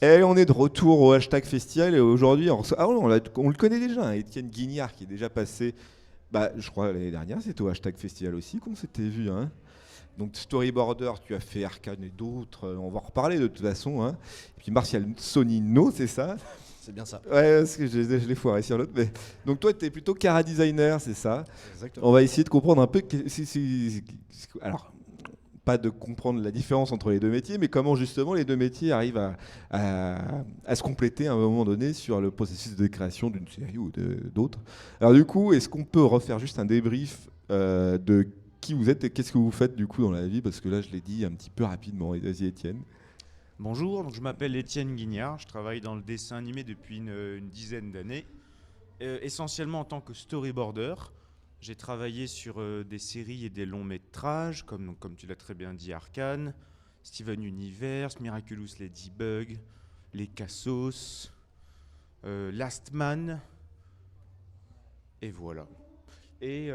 Et on est de retour au hashtag festival et aujourd'hui, on le connaît déjà, hein, Étienne Guignard qui est déjà passé, bah, je crois l'année dernière, c'était au hashtag festival aussi qu'on s'était vu. Hein. Donc Storyboarder, tu as fait Arcane et d'autres, on va en reparler de toute façon. Hein. Et puis Martial Sonino, c'est ça? C'est bien ça. Ouais, parce que je l'ai foiré sur l'autre. Mais... Donc toi, tu es plutôt Cara Designer, c'est ça? Exactement. On va essayer de comprendre un peu... Alors, pas de comprendre la différence entre les deux métiers, mais comment justement les deux métiers arrivent à se compléter à un moment donné sur le processus de création d'une série ou d'autres. Alors du coup, est-ce qu'on peut refaire juste un débrief de qui vous êtes et qu'est-ce que vous faites du coup dans la vie? Parce que là, je l'ai dit un petit peu rapidement. Vas-y, Étienne. Bonjour, donc je m'appelle Étienne Guignard, je travaille dans le dessin animé depuis une dizaine d'années, essentiellement en tant que storyboarder. J'ai travaillé sur des séries et des longs métrages, comme tu l'as très bien dit, Arcane, Steven Universe, Miraculous Ladybug, Les Cassos, Last Man, et voilà. Et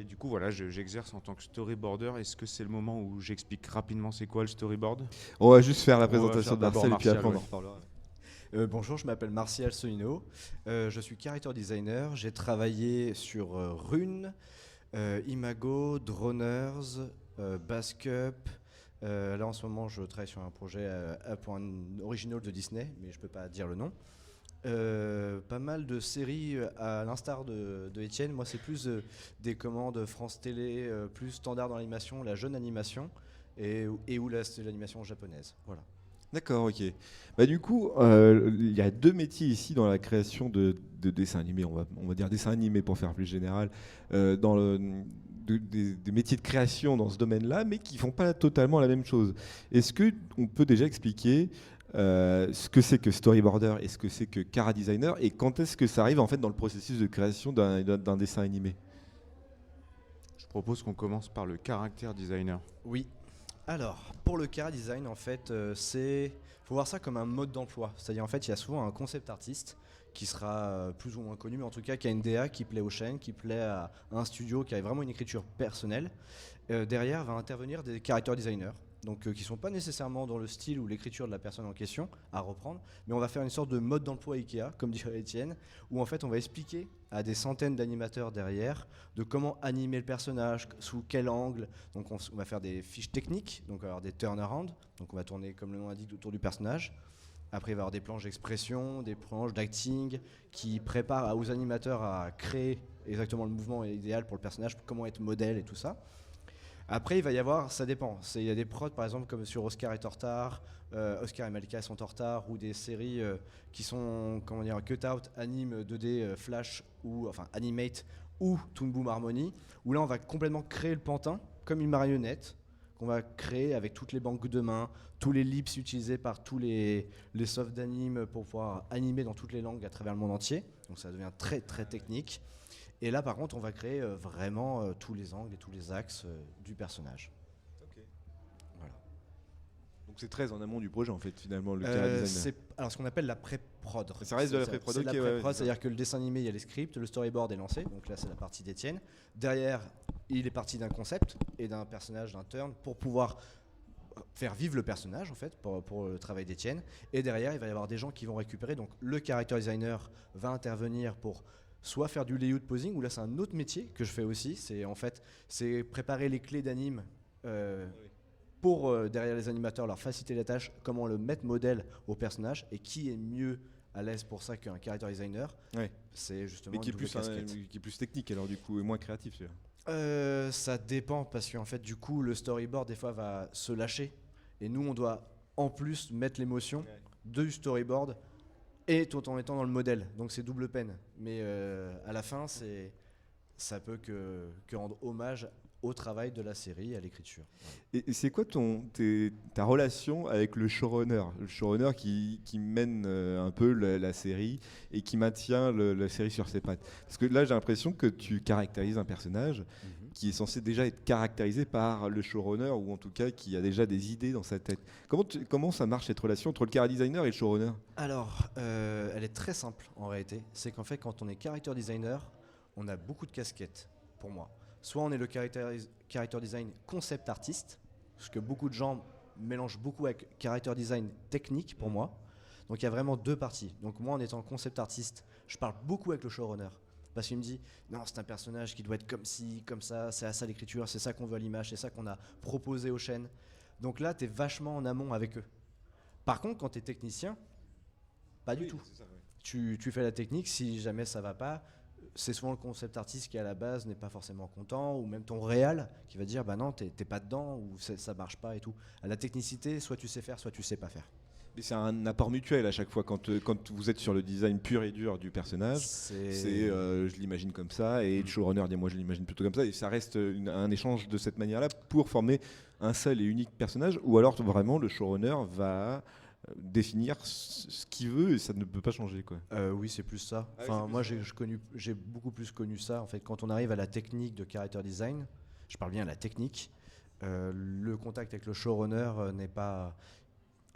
du coup, voilà, j'exerce en tant que storyboarder. Est-ce que c'est le moment où j'explique rapidement c'est quoi le storyboard? On va juste faire la On va présentation faire de d'abord Marcel et puis après on en Martial, reparlera. Bonjour, je m'appelle Martial Sonino. Je suis character designer. J'ai travaillé sur Rune, Imago, Droners, Bascup. Là en ce moment, je travaille sur un projet pour un original de Disney, mais je peux pas dire le nom. Pas mal de séries à l'instar de Étienne. Moi, c'est plus des commandes France Télé, plus standard dans l'animation, la jeune animation et ou l'animation japonaise. Voilà. D'accord, ok. Bah, du coup, il y a deux métiers ici dans la création de dessins animés, on va dire dessins animés pour faire plus général, dans des métiers de création dans ce domaine-là, mais qui font pas totalement la même chose. Est-ce que on peut déjà expliquer ce que c'est que storyboarder et ce que c'est que cara designer et quand est-ce que ça arrive en fait dans le processus de création d'un dessin animé? Je propose qu'on commence par le caractère designer. Oui. Alors, pour le chara design, en fait, faut voir ça comme un mode d'emploi. C'est-à-dire, en fait, il y a souvent un concept artiste qui sera plus ou moins connu, mais en tout cas qui a une DA qui plaît aux chaînes, qui plaît à un studio, qui a vraiment une écriture personnelle. Derrière va intervenir des character designers, donc qui sont pas nécessairement dans le style ou l'écriture de la personne en question à reprendre, mais on va faire une sorte de mode d'emploi Ikea, comme dirait Étienne, où en fait on va expliquer à des centaines d'animateurs derrière de comment animer le personnage, sous quel angle. Donc on va faire des fiches techniques, donc on va avoir des turnaround, donc on va tourner comme le nom l'indique autour du personnage. Après, il va y avoir des planches d'expression, des planches d'acting qui préparent aux animateurs à créer exactement le mouvement idéal pour le personnage, comment être modèle et tout ça. Après, il va y avoir, ça dépend. Il y a des prods, par exemple, comme sur Oscar est en retard, Oscar et Malika sont en retard, ou des séries qui sont, comment dire, cut-out, anime 2D, flash, ou enfin animate, ou Toon Boom Harmony, où là, on va complètement créer le pantin comme une marionnette qu'on va créer avec toutes les banques de mains, tous les lips utilisés par tous les softs d'anime pour pouvoir animer dans toutes les langues à travers le monde entier. Donc ça devient très très technique. Et là, par contre, on va créer vraiment tous les angles et tous les axes du personnage. Ok. Voilà. Donc c'est très en amont du projet en fait finalement le cara designer. C'est alors ce qu'on appelle la pré-prod. Ça reste de la pré-prod. C'est Ok, la ouais, pré-prod, ouais, c'est-à-dire que le dessin animé, il y a les scripts, le storyboard est lancé, donc là c'est la partie d'Étienne. Derrière, il est parti d'un concept et d'un personnage, d'un turn, pour pouvoir faire vivre le personnage en fait pour le travail d'Étienne. Et derrière, il va y avoir des gens qui vont récupérer. Donc le character designer va intervenir pour soit faire du layout posing, ou là c'est un autre métier que je fais aussi. C'est en fait c'est préparer les clés d'anime. Pour derrière les animateurs leur faciliter la tâche, comment le mettre modèle au personnage et qui est mieux à l'aise pour ça qu'un character designer. Ouais. C'est justement Mais qui est, une double casquette. qui est plus technique alors du coup et moins créatif celui-là. Ça dépend parce qu'en fait du coup le storyboard des fois va se lâcher et nous on doit en plus mettre l'émotion du storyboard et tout en étant dans le modèle, donc c'est double peine, mais à la fin ça peut que rendre hommage au travail de la série, à l'écriture. Voilà. Et c'est quoi ta relation avec le showrunner? Le showrunner qui mène un peu la série et qui maintient la série sur ses pattes. Parce que là, j'ai l'impression que tu caractérises un personnage qui est censé déjà être caractérisé par le showrunner ou en tout cas qui a déjà des idées dans sa tête. Comment ça marche cette relation entre le cara designer et le showrunner? Alors, elle est très simple en réalité. C'est qu'en fait, quand on est character designer, on a beaucoup de casquettes pour moi. Soit on est le character design concept artiste, ce que beaucoup de gens mélangent beaucoup avec character design technique pour moi. Donc il y a vraiment deux parties. Donc moi, en étant concept artiste, je parle beaucoup avec le showrunner. Parce qu'il me dit, non, c'est un personnage qui doit être comme ci, comme ça, c'est à ça l'écriture, c'est ça qu'on veut à l'image, c'est ça qu'on a proposé aux chaînes. Donc là, tu es vachement en amont avec eux. Par contre, quand tu es technicien, pas du tout. C'est ça, ouais. Tu fais la technique, si jamais ça va pas, c'est souvent le concept artiste qui à la base n'est pas forcément content, ou même ton réal qui va dire bah non, t'es pas dedans, ou ça marche pas et tout. À la technicité, soit tu sais faire, soit tu sais pas faire. Mais c'est un apport mutuel à chaque fois quand vous êtes sur le design pur et dur du personnage. Je l'imagine comme ça, et le showrunner dit moi je l'imagine plutôt comme ça, et ça reste un échange de cette manière-là pour former un seul et unique personnage, ou alors vraiment le showrunner va définir ce qu'il veut et ça ne peut pas changer, quoi. Oui, c'est plus ça. Ah oui, Enfin, c'est moi, plus j'ai beaucoup plus connu ça. En fait, quand on arrive à la technique de character design, je parle bien à la technique. Le contact avec le showrunner n'est pas.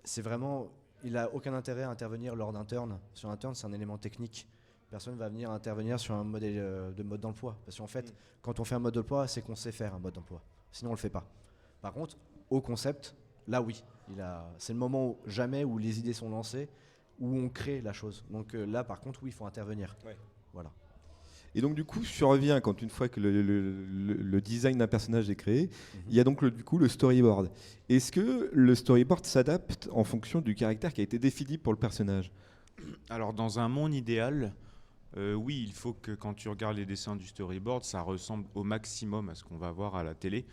C'est vraiment. Il n'a aucun intérêt à intervenir lors d'un turn. Sur un turn, c'est un élément technique. Personne va venir intervenir sur un modèle de mode d'emploi. Parce qu'en fait, quand on fait un mode d'emploi, c'est qu'on sait faire un mode d'emploi. Sinon, on le fait pas. Par contre, au concept, là, oui. C'est le moment jamais où les idées sont lancées, où on crée la chose. Donc là, par contre, oui, il faut intervenir. Ouais. Voilà. Et donc du coup, survient quand une fois que le design d'un personnage est créé, il y a donc du coup le storyboard. Est-ce que le storyboard s'adapte en fonction du caractère qui a été défini pour le personnage? Alors dans un monde idéal, oui, il faut que quand tu regardes les dessins du storyboard, ça ressemble au maximum à ce qu'on va voir à la télé.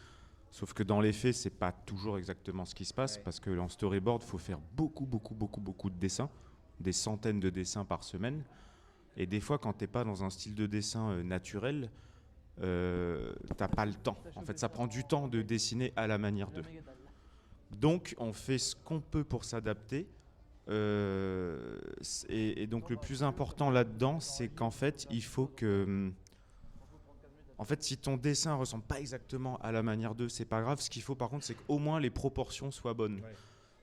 Sauf que dans les faits, c'est pas toujours exactement ce qui se passe, parce que en storyboard, il faut faire beaucoup de dessins, des centaines de dessins par semaine. Et des fois, quand t'es pas dans un style de dessin naturel, t'as pas le temps. En fait, ça prend du temps de dessiner à la manière d'eux. Donc, on fait ce qu'on peut pour s'adapter. Et donc, le plus important là-dedans, c'est qu'en fait, il faut que... En fait, si ton dessin ressemble pas exactement à la manière d'eux, c'est pas grave. Ce qu'il faut, par contre, c'est qu'au moins les proportions soient bonnes. Ouais.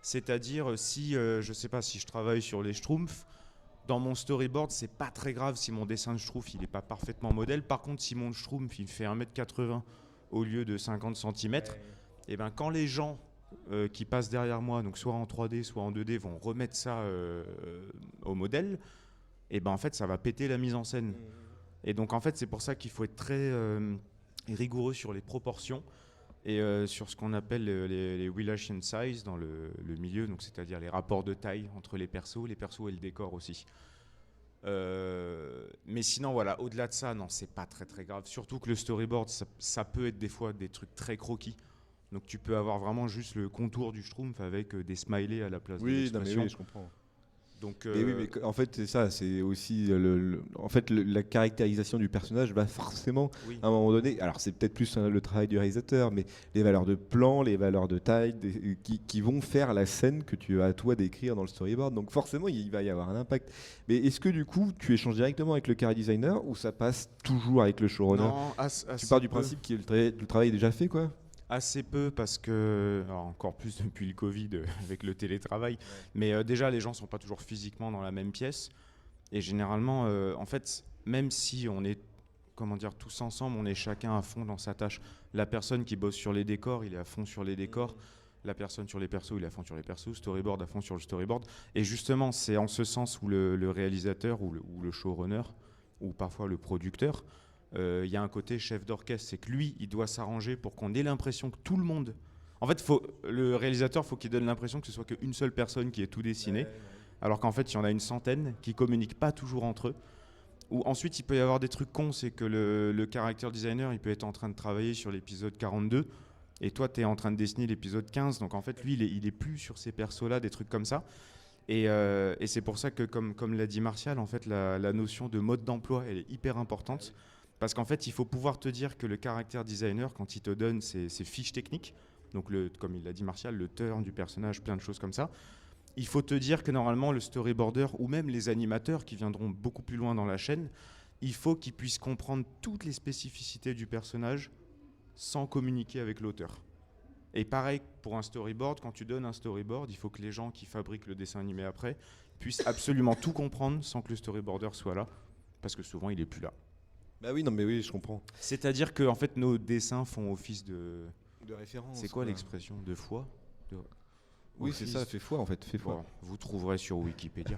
C'est-à-dire, si, je sais pas, si je travaille sur les Schtroumpfs, dans mon storyboard, c'est pas très grave si mon dessin de Schtroumpf il est pas parfaitement modèle. Par contre, si mon Schtroumpf il fait 1m80 au lieu de 50 cm, et ben quand les gens qui passent derrière moi, donc soit en 3D, soit en 2D, vont remettre ça au modèle, et ben en fait, ça va péter la mise en scène. Et donc en fait, c'est pour ça qu'il faut être très rigoureux sur les proportions et sur ce qu'on appelle les relation size dans le milieu, donc c'est-à-dire les rapports de taille entre les persos et le décor aussi. Mais sinon, voilà, au-delà de ça, non, c'est pas très très grave. Surtout que le storyboard, ça peut être des fois des trucs très croquis. Donc tu peux avoir vraiment juste le contour du Schtroumpf avec des smileys à la place de l'expression. Oui, je comprends. Donc, mais oui, mais en fait, c'est ça, c'est aussi la caractérisation du personnage va forcément, à un moment donné, alors c'est peut-être plus le travail du réalisateur, mais les valeurs de plan, les valeurs de taille, qui vont faire la scène que tu as à toi d'écrire dans le storyboard. Donc forcément, il va y avoir un impact. Mais est-ce que du coup, tu échanges directement avec le chara designer ou ça passe toujours avec le showrunner? Non, tu pars du principe que le travail est déjà fait, quoi? Assez peu parce que, alors encore plus depuis le Covid avec le télétravail, mais déjà les gens ne sont pas toujours physiquement dans la même pièce et généralement en fait même si on est tous ensemble, on est chacun à fond dans sa tâche. La personne qui bosse sur les décors, il est à fond sur les décors, la personne sur les persos, il est à fond sur les persos, storyboard à fond sur le storyboard, et justement c'est en ce sens où le réalisateur ou le showrunner ou parfois le producteur, il y a un côté chef d'orchestre, c'est que lui, il doit s'arranger pour qu'on ait l'impression que tout le monde... En fait, le réalisateur, faut qu'il donne l'impression que ce soit qu'une seule personne qui ait tout dessiné, alors qu'en fait, il y en a une centaine qui communiquent pas toujours entre eux. Ou ensuite, il peut y avoir des trucs cons, c'est que le character designer, il peut être en train de travailler sur l'épisode 42, et toi, tu es en train de dessiner l'épisode 15, donc en fait, lui, il est plus sur ces persos-là, des trucs comme ça. Et c'est pour ça que, comme l'a dit Martial, en fait, la notion de mode d'emploi, elle est hyper importante. Parce qu'en fait, il faut pouvoir te dire que le character designer, quand il te donne ses fiches techniques, donc comme il l'a dit Martial, le turn du personnage, plein de choses comme ça, il faut te dire que normalement le storyboarder ou même les animateurs qui viendront beaucoup plus loin dans la chaîne, il faut qu'ils puissent comprendre toutes les spécificités du personnage sans communiquer avec l'auteur. Et pareil pour un storyboard, quand tu donnes un storyboard, il faut que les gens qui fabriquent le dessin animé après puissent absolument tout comprendre sans que le storyboarder soit là, parce que souvent il n'est plus là. Bah oui, non mais oui, je comprends. C'est-à-dire que en fait, nos dessins font office de référence. C'est quoi l'expression? De foi? Oui, c'est ça, fait foi en fait, fait foi. Bon, vous trouverez sur Wikipédia.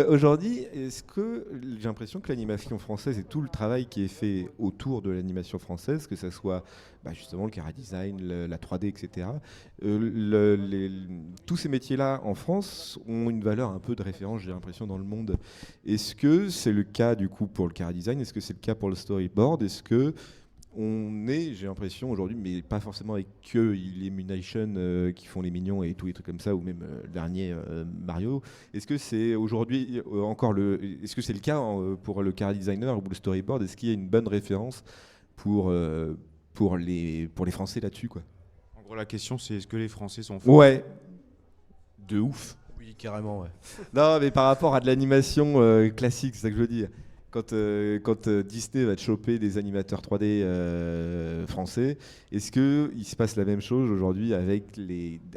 Aujourd'hui, est-ce que j'ai l'impression que l'animation française et tout le travail qui est fait autour de l'animation française, que ce soit justement le chara-design, la 3D, etc., tous ces métiers-là en France ont une valeur un peu de référence, j'ai l'impression, dans le monde. Est-ce que c'est le cas du coup pour le chara-design? Est-ce que c'est le cas pour le storyboard? Est-ce que on est, j'ai l'impression aujourd'hui, mais pas forcément avec que Illumination qui font les mignons et tous les trucs comme ça, ou même le dernier Mario. Est-ce que c'est aujourd'hui est-ce que c'est le cas pour le chara designer ou le storyboard? Est-ce qu'il y a une bonne référence pour les Français là-dessus, quoi? En gros, la question, c'est est-ce que les Français sont forts? Ouais, de ouf. Oui, carrément, ouais. Non, mais par rapport à de l'animation classique, c'est ça que je veux dire. Quand Disney va te choper des animateurs 3D français, est-ce qu'il se passe la même chose aujourd'hui avec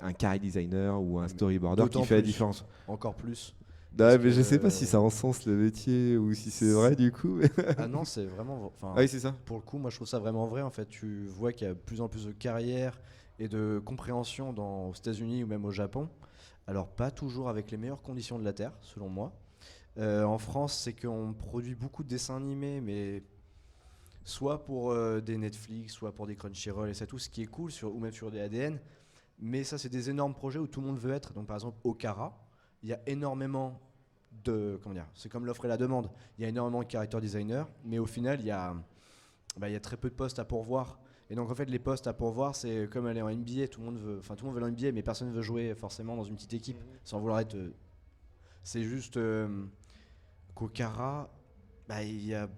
un chara designer ou un storyboarder qui D'autant fait la plus. différence? Encore plus. Non, mais que, je sais pas si ça encense le métier ou si c'est vrai du coup. Ah non, c'est vraiment. Enfin, Ah oui, c'est ça. pour le coup, moi je trouve ça vraiment vrai. En fait, tu vois qu'il y a de plus en plus de carrières et de compréhension aux États-Unis ou même au Japon. Alors, pas toujours avec les meilleures conditions de la Terre, selon moi. En France, c'est qu'on produit beaucoup de dessins animés, mais soit pour des Netflix, soit pour des Crunchyroll, et c'est tout ce qui est cool, ou même sur des ADN. Mais ça, c'est des énormes projets où tout le monde veut être. Donc, par exemple, au Cara, il y a énormément comment dire, c'est comme l'offre et la demande. Il y a énormément de character designers, mais au final, il y a très peu de postes à pourvoir. Et donc en fait, les postes à pourvoir, c'est comme aller en NBA, tout le monde veut en NBA, mais personne ne veut jouer forcément dans une petite équipe, sans vouloir être. C'est juste qu'au Cara, il y a,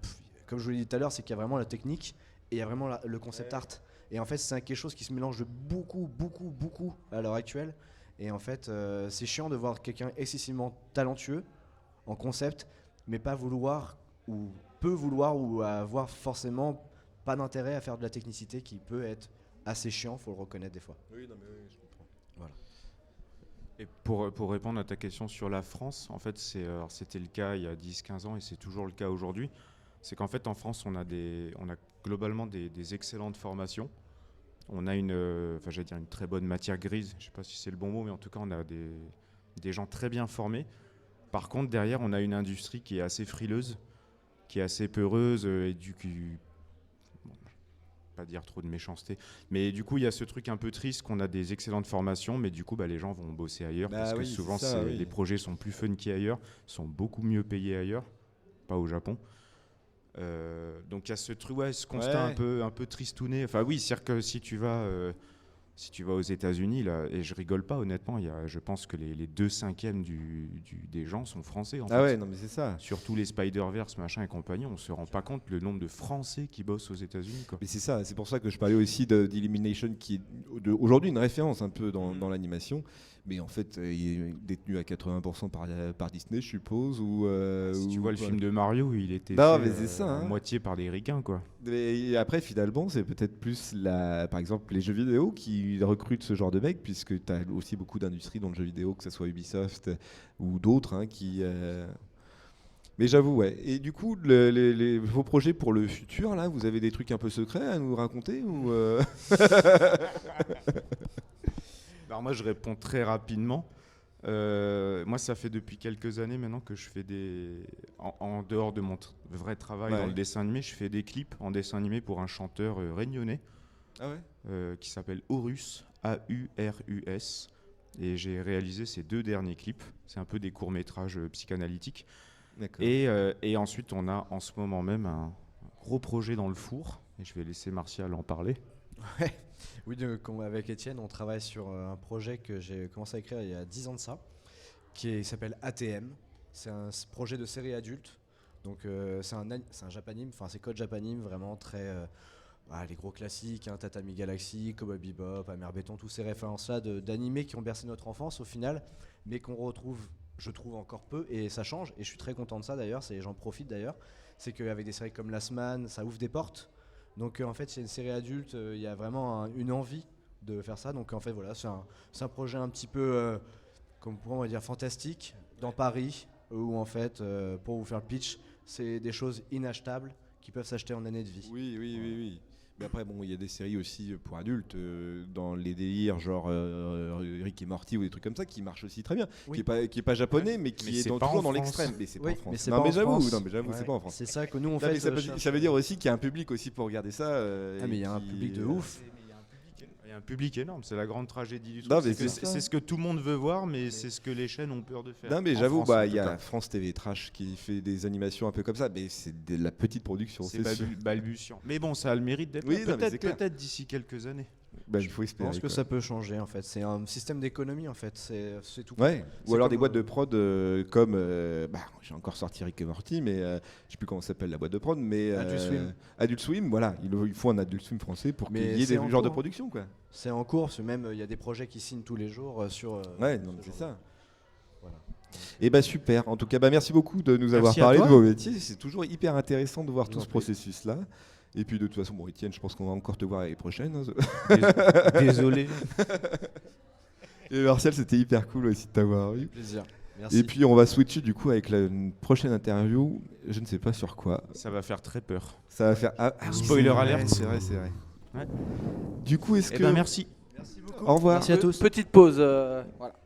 comme je vous l'ai dit tout à l'heure, c'est qu'il y a vraiment la technique et il y a vraiment le concept art. Et en fait, c'est quelque chose qui se mélange de beaucoup à l'heure actuelle. Et en fait, c'est chiant de voir quelqu'un excessivement talentueux en concept, mais pas vouloir ou peu vouloir ou avoir forcément pas d'intérêt à faire de la technicité qui peut être assez chiant, faut le reconnaître des fois. Oui, non, mais oui, je comprends. Voilà. Et pour répondre à ta question sur la France, en fait, c'était le cas il y a 10-15 ans et c'est toujours le cas aujourd'hui. C'est qu'en fait, en France, on a globalement des excellentes formations. On a une très bonne matière grise. Je ne sais pas si c'est le bon mot, mais en tout cas, on a des gens très bien formés. Par contre, derrière, on a une industrie qui est assez frileuse, qui est assez peureuse et pas dire trop de méchanceté, mais du coup il y a ce truc un peu triste qu'on a des excellentes formations, mais du coup les gens vont bosser ailleurs parce que souvent les projets sont plus funky ailleurs, sont beaucoup mieux payés ailleurs, pas au Japon. Donc il y a ce truc, ce constat un peu tristouné. Enfin oui, c'est-à-dire que si tu vas aux États-Unis, là, et je rigole pas honnêtement, je pense que les 2/5 des gens sont français en fait. Ah ouais, non mais c'est ça. Surtout les Spider-Verse, machin et compagnie, on se rend pas compte le nombre de Français qui bossent aux États-Unis, quoi. Mais c'est ça, c'est pour ça que je parlais aussi d'Illumination qui est aujourd'hui une référence un peu dans l'animation, mais en fait il est détenu à 80% par Disney, je suppose. Si tu vois le film de Mario, il était fait à moitié par des ricains, quoi. Et après, finalement, c'est peut-être plus par exemple les jeux vidéo qui recrutent ce genre de mecs, puisque tu as aussi beaucoup d'industries dans le jeu vidéo, que ce soit Ubisoft ou d'autres qui. Mais j'avoue, ouais. Et du coup, vos projets pour le futur, là, vous avez des trucs un peu secrets à nous raconter ou Alors moi, je réponds très rapidement. Moi, ça fait depuis quelques années maintenant que je fais en dehors de mon vrai travail dans le dessin animé, je fais des clips en dessin animé pour un chanteur réunionnais qui s'appelle Aurus, Aurus. Et j'ai réalisé ces 2 derniers clips. C'est un peu des courts-métrages psychanalytiques. Et ensuite, on a en ce moment même un gros projet dans le four. Et je vais laisser Martial en parler. Ouais. Oui, avec Étienne, on travaille sur un projet que j'ai commencé à écrire il y a 10 ans de ça, qui s'appelle ATM. C'est un projet de série adulte. Donc c'est un Japanime, enfin c'est code Japanime, vraiment très... les gros classiques, Tatami Galaxy, Cowboy Bebop, Amer Béton, tous ces références-là d'animés qui ont bercé notre enfance au final, mais qu'on retrouve, je trouve, encore peu, et ça change, et je suis très content de ça d'ailleurs, j'en profite d'ailleurs, c'est qu'avec des séries comme Last Man, ça ouvre des portes. Donc en fait, c'est une série adulte, il y a vraiment une envie de faire ça. Donc en fait, voilà, c'est un projet un petit peu, comme on va dire, fantastique, dans Paris, où en fait, pour vous faire le pitch, c'est des choses inachetables qui peuvent s'acheter en année de vie. Oui. Mais après, bon, il y a des séries aussi pour adultes, dans les délires, genre Rick et Morty ou des trucs comme ça, qui marchent aussi très bien. Oui. Qui est pas japonais, mais qui Mais est c'est pas toujours en dans France. l'extrême. Mais c'est pas Oui, en France. mais c'est Non, pas mais en j'avoue, France. non, mais j'avoue, Ouais. c'est pas en France. C'est ça que nous on Non, fait. mais ça veut dire aussi qu'il y a un public aussi pour regarder ça. Ah, mais il y a un public de ouf. Il y a un public énorme, c'est la grande tragédie du Non, truc. mais C'est que c'est ça. c'est ce que tout le monde veut voir, mais c'est ce que les chaînes ont peur de faire. Non, mais En j'avoue, France, en il tout y a cas. France TV Trash qui fait des animations un peu comme ça, mais c'est de la petite production, C'est c'est sûr. balbutiant. Mais bon, ça a le mérite d'être Oui, là. non, mais c'est clair. Peut-être d'ici quelques années. Il faut Je espérer. pense que quoi. ça peut changer en fait. C'est un système d'économie en fait. C'est tout. Ouais, ou C'est alors comme, des boîtes de prod comme. J'ai encore sorti Rick et Morty, mais je sais plus comment s'appelle la boîte de prod, mais. Adult Swim. Adult Swim, voilà, il faut un Adult Swim français pour Mais qu'il y ait c'est des en genres de cours. production, quoi. C'est en cours. Même il y a des projets qui signent tous les jours sur. Ouais, non, mais ce c'est genre ça. Voilà. Et bah super. En tout cas, merci beaucoup de nous avoir Merci à parlé de toi. vos métiers. C'est toujours hyper intéressant de voir Je tout vous ce en prie. processus-là. Et puis de toute façon, bon, Étienne, je pense qu'on va encore te voir l'année prochaine. Hein. Désolé. Et Martial, c'était hyper cool aussi de t'avoir eu. Plaisir. Merci. Et puis on va switcher du coup avec une prochaine interview. Je ne sais pas sur quoi. Ça va faire très peur. Ça va faire. Oui, Spoiler c'est vrai, alert. C'est vrai, c'est vrai. Ouais. Du coup, est-ce Eh que. ben merci. Au revoir. Merci à tous. Petite pause. Voilà.